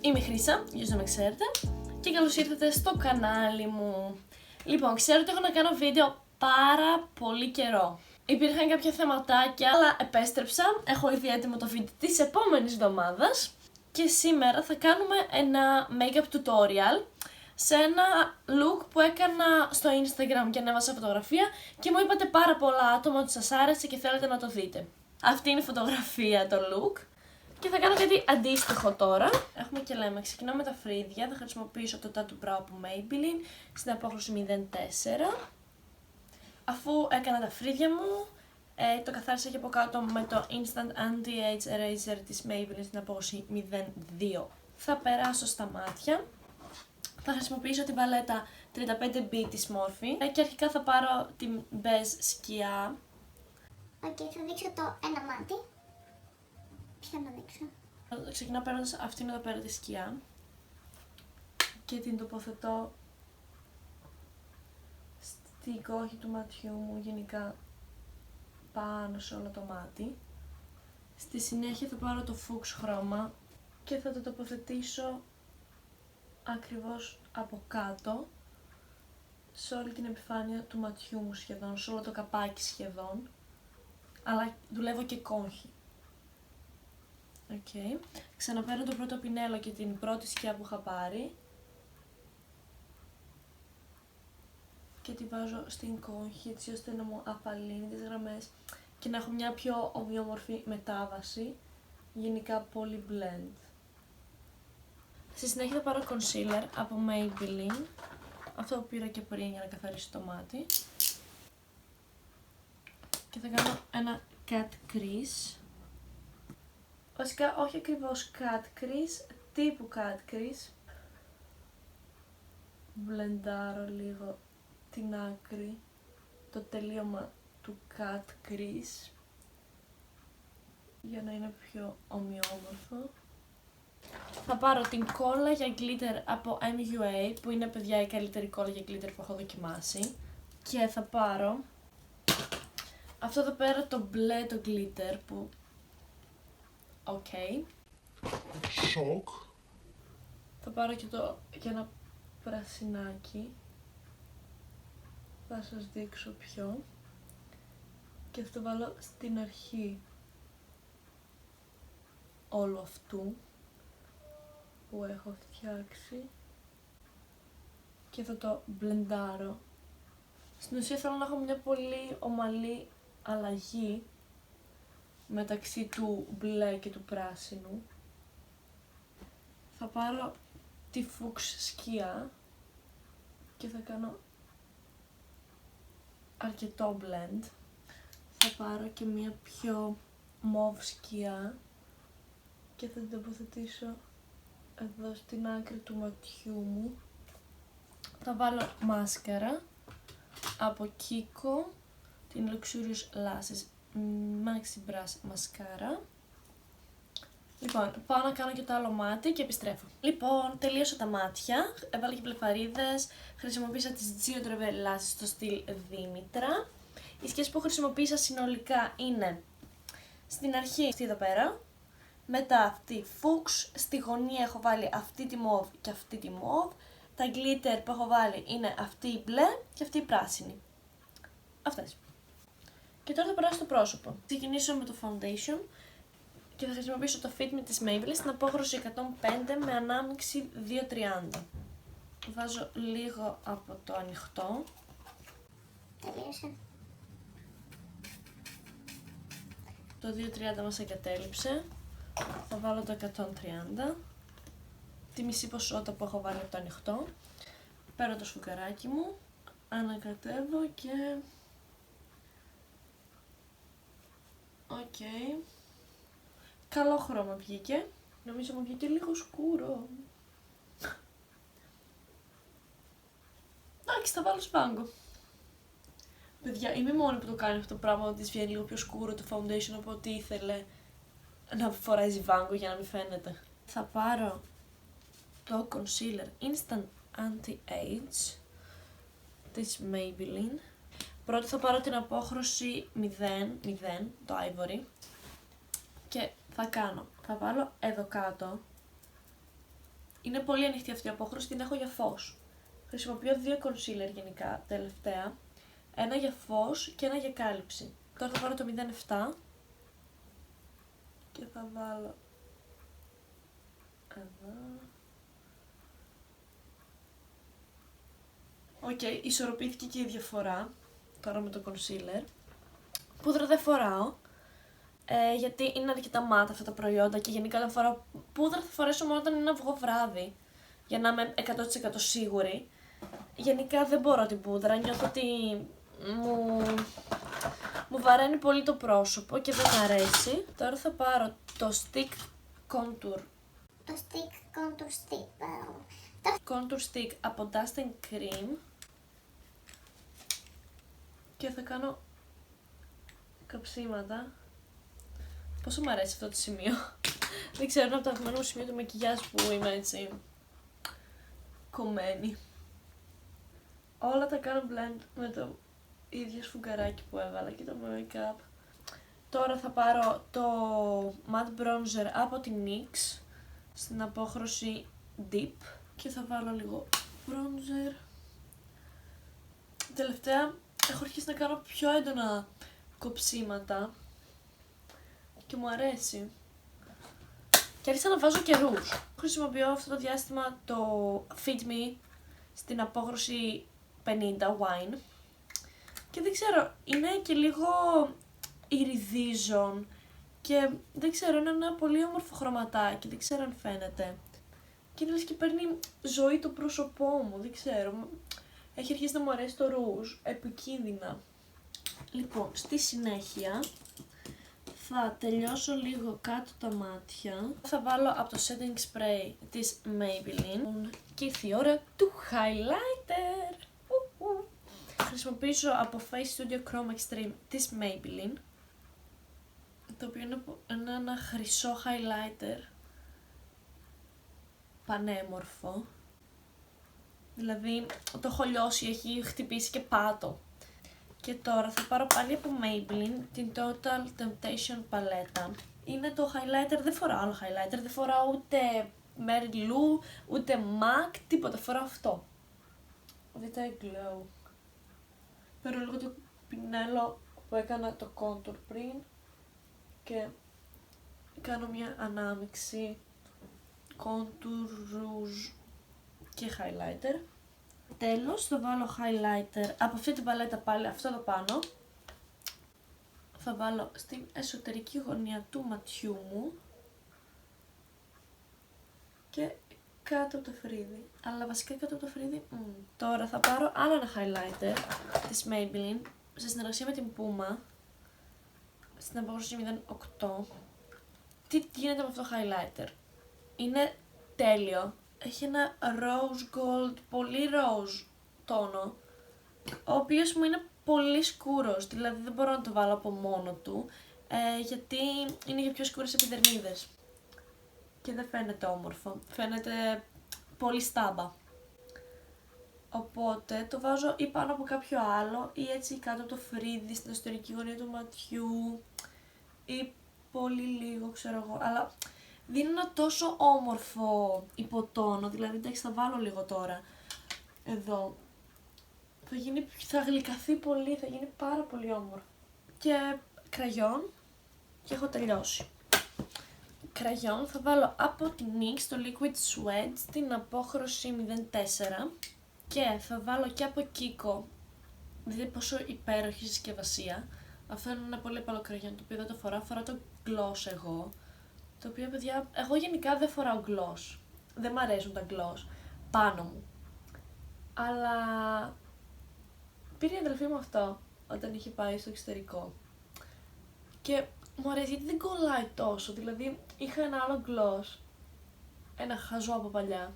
Είμαι η Χρύσα, για να με ξέρετε, και καλώς ήρθατε στο κανάλι μου. Λοιπόν, ξέρω ότι έχω να κάνω βίντεο πάρα πολύ καιρό. Υπήρχαν κάποια θεματάκια, αλλά επέστρεψα. Έχω ήδη έτοιμο το βίντεο της επόμενης εβδομάδας. Και σήμερα θα κάνουμε ένα make-up tutorial σε ένα look που έκανα στο Instagram και ανέβασα φωτογραφία και μου είπατε πάρα πολλά άτομα ότι σας άρεσε και θέλετε να το δείτε. Αυτή είναι η φωτογραφία, το look. Και θα κάνω κάτι αντίστοιχο τώρα. Έχουμε και λέμε, ξεκινάω με τα φρύδια, θα χρησιμοποιήσω το Tattoo Brow από Maybelline στην απόχρωση 04. Αφού έκανα τα φρύδια μου, το καθάρισα και από κάτω με το Instant Anti-Age Eraser της Maybelline στην απόχρωση 02. Θα περάσω στα μάτια. Θα χρησιμοποιήσω την παλέτα 35B της Morphe και αρχικά θα πάρω την beige σκιά. Οκ, θα δείξω το ένα μάτι. Ποιο να δείξω? Ξεκινάω παίρνοντας αυτήν εδώ πέρα τη σκιά και την τοποθετώ στην κόχη του ματιού μου, γενικά πάνω σε όλο το μάτι. Στη συνέχεια θα πάρω το φούξ χρώμα και θα το τοποθετήσω ακριβώς από κάτω σε όλη την επιφάνεια του ματιού μου σχεδόν, σε όλο το καπάκι σχεδόν, αλλά δουλεύω και κόχη. Okay. Ξαναπαίρνω το πρώτο πινέλο και την πρώτη σκιά που είχα πάρει και τη βάζω στην κόχη έτσι ώστε να μου απαλύνει τις γραμμές και να έχω μια πιο ομοιόμορφη μετάβαση, γενικά πολύ blend. Στη συνέχεια θα πάρω concealer από Maybelline, αυτό που πήρα και πριν για να καθαρίσει το μάτι, και θα κάνω ένα cut crease. Βασικά όχι ακριβώς cut crease, τύπου cut crease. Μπλεντάρω λίγο την άκρη, το τελείωμα του cut crease για να είναι πιο ομοιόμορφο. Θα πάρω την κόλλα για glitter από MUA, που είναι, παιδιά, η καλύτερη κόλλα για glitter που έχω δοκιμάσει. Και θα πάρω αυτό εδώ πέρα το μπλε το glitter που... Okay. Σοκ. Θα πάρω και ένα πρασινάκι. Θα σας δείξω ποιο. Και θα το βάλω στην αρχή όλου αυτού που έχω φτιάξει. Και θα το μπλεντάρω. Στην ουσία θέλω να έχω μια πολύ ομαλή αλλαγή μεταξύ του μπλε και του πράσινου. Θα πάρω τη φούξ σκιά και θα κάνω αρκετό blend. Θα πάρω και μια πιο μοβ σκιά και θα την τοποθετήσω εδώ στην άκρη του ματιού μου. Θα βάλω μάσκαρα από Kiko, την Luxurious Lashes Maxi Brush Mascara. Λοιπόν, πάω να κάνω και το άλλο μάτι και επιστρέφω. Λοιπόν, τελείωσα τα μάτια, έβαλα και μπλεφαρίδες, χρησιμοποίησα τις Gio Travel Lashes στο στυλ Δήμητρα. Οι σκιές που χρησιμοποίησα συνολικά είναι στην αρχή αυτή εδώ πέρα, μετά αυτή φούξ, στη γωνία έχω βάλει αυτή τη μοβ και αυτή τη μοβ, τα glitter που έχω βάλει είναι αυτή η μπλε και αυτή η πράσινη. Αυτές. Και τώρα θα περάσω στο πρόσωπο. Θα ξεκινήσω με το foundation και θα χρησιμοποιήσω το Fit Me της Maybelline στην απόχρωση 105 με ανάμειξη 230. Βάζω λίγο από το ανοιχτό. Τελείωσε. Το 230 μας εγκατέλειψε. Θα βάλω το 130. Τη μισή ποσότητα που έχω βάλει από το ανοιχτό. Παίρνω το σφουγγαράκι μου, ανακατεύω και... Οκ. Καλό χρώμα βγήκε. Νομίζω μου βγήκε λίγο σκούρο. Εντάξει, θα βάλω σβάγκο. Παιδιά, είμαι η μόνη που το κάνει αυτό το πράγμα, ότι της βγαίνει λίγο πιο σκούρο το foundation από ό,τι ήθελε να φοράει σβάγκο για να μην φαίνεται. Θα πάρω το concealer Instant Anti-Age της Maybelline. Πρώτα θα πάρω την απόχρωση 0, το Ivory, και θα βάλω εδώ κάτω Είναι πολύ ανοιχτή αυτή η απόχρωση, την έχω για φως. Χρησιμοποιώ 2 concealer γενικά τελευταία. Ένα για φως και ένα για κάλυψη. Τώρα θα πάρω το 07 και θα βάλω εδώ. Οκ, ισορροπήθηκε και η διαφορά τώρα με το concealer. Πούδρα δεν φοράω, γιατί είναι αρκετά μάτα αυτά τα προϊόντα και γενικά όταν φοράω πούδρα θα φορέσω μόνο όταν είναι να βγω βράδυ, για να είμαι 100% σίγουρη. Γενικά δεν μπορώ την πούδρα, νιώθω ότι μου βαραίνει πολύ το πρόσωπο και δεν μ' αρέσει. Τώρα θα πάρω το Stick Contour. Το Stick Contour Stick. Contour Stick από Dust & Cream. Και θα κάνω καψίματα. Πόσο μου αρέσει αυτό το σημείο. Δεν ξέρω, είναι από το αγαπημένο μου σημείο του μακιγιάζ που είμαι έτσι κομμένη. Όλα τα κάνω blend με το ίδιο σφουγγαράκι που έβαλα και το make-up. Τώρα θα πάρω το matte bronzer από την NYX στην απόχρωση Deep και θα βάλω λίγο bronzer. Τελευταία έχω αρχίσει να κάνω πιο έντονα κοψίματα και μου αρέσει. Και άρχισα να βάζω και ρούζ. Χρησιμοποιώ αυτό το διάστημα το Fit Me στην απόχρωση 50 Wine. Και δεν ξέρω, είναι και λίγο iridizon και δεν ξέρω, είναι ένα πολύ όμορφο χρωματάκι, δεν ξέρω αν φαίνεται. Και είναι λες και παίρνει ζωή το πρόσωπό μου, δεν ξέρω. Έχει αρχίσει να μου αρέσει το ρούζ, επικίνδυνα. Λοιπόν, στη συνέχεια θα τελειώσω λίγο κάτω τα μάτια. Θα βάλω από το setting spray της Maybelline και ήρθε η ώρα του highlighter. Χρησιμοποιήσω από Face Studio Chrome Extreme της Maybelline, το οποίο είναι ένα χρυσό highlighter πανέμορφο. Δηλαδή το έχω λιώσει, έχει χτυπήσει και πάτο. Και τώρα θα πάρω πάλι από Maybelline την Total Temptation παλέτα. Είναι το highlighter, δεν φοράω άλλο highlighter, δεν φοράω ούτε Mary Lou, ούτε MAC, τίποτα, φοράω αυτό. Δείτε glow. Παίρνω λίγο το πινέλο που έκανα το contour πριν και κάνω μια ανάμιξη contour, rouge και highlighter. Τέλος θα βάλω highlighter από αυτή την παλέτα πάλι, αυτό το πάνω. Θα βάλω στην εσωτερική γωνία του ματιού μου και κάτω από το φρύδι. Αλλά βασικά κάτω από το φρύδι. Τώρα θα πάρω άλλο ένα highlighter της Maybelline σε συνεργασία με την Puma στην απόχρωση 08. Τι γίνεται με αυτό το highlighter? Είναι τέλειο. Έχει ένα rose gold, πολύ rose τόνο, ο οποίος μου είναι πολύ σκούρος, δηλαδή δεν μπορώ να το βάλω από μόνο του, γιατί είναι για πιο σκούρες επιδερμίδες και δεν φαίνεται όμορφο, φαίνεται πολύ στάμπα. Οπότε το βάζω ή πάνω από κάποιο άλλο ή έτσι κάτω από το φρύδι, στην εσωτερική γωνία του ματιού ή πολύ λίγο, ξέρω εγώ, αλλά δίνει ένα τόσο όμορφο υποτόνο, δηλαδή εντάξει θα βάλω λίγο τώρα εδώ. Θα γλυκαθεί πολύ, θα γίνει πάρα πολύ όμορφο. Και κραγιόν και έχω τελειώσει. Κραγιόν θα βάλω από την NYX το Liquid Sweat στην απόχρωση 04 και θα βάλω και από Kiko. Δείτε πόσο υπέροχη συσκευασία. Αυτό είναι ένα πολύ καλό κραγιόν το οποίο δεν το φοράω, φοράω το gloss εγώ. Το οποίο, παιδιά, εγώ γενικά δεν φοράω gloss. Δεν μ' αρέσουν τα gloss πάνω μου. Αλλά πήρε η αδελφή μου αυτό όταν είχε πάει στο εξωτερικό. Και μου αρέσει γιατί δεν κολλάει τόσο. Δηλαδή είχα ένα άλλο gloss, ένα χαζό από παλιά,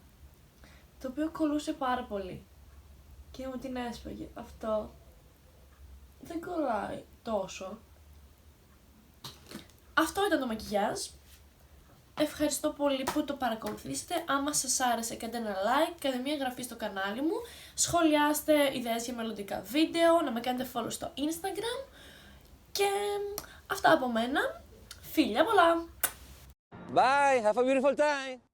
το οποίο κολλούσε πάρα πολύ. Και μου την έσπαγε. Αυτό δεν κολλάει τόσο. Αυτό ήταν το μακιγιάζ. Ευχαριστώ πολύ που το παρακολουθήσατε. Άμα σας άρεσε κάντε ένα like, κάντε μια εγγραφή στο κανάλι μου, σχολιάστε ιδέες για μελλοντικά βίντεο, να με κάνετε follow στο Instagram και αυτά από μένα. Φιλιά πολλά! Bye, have a beautiful time!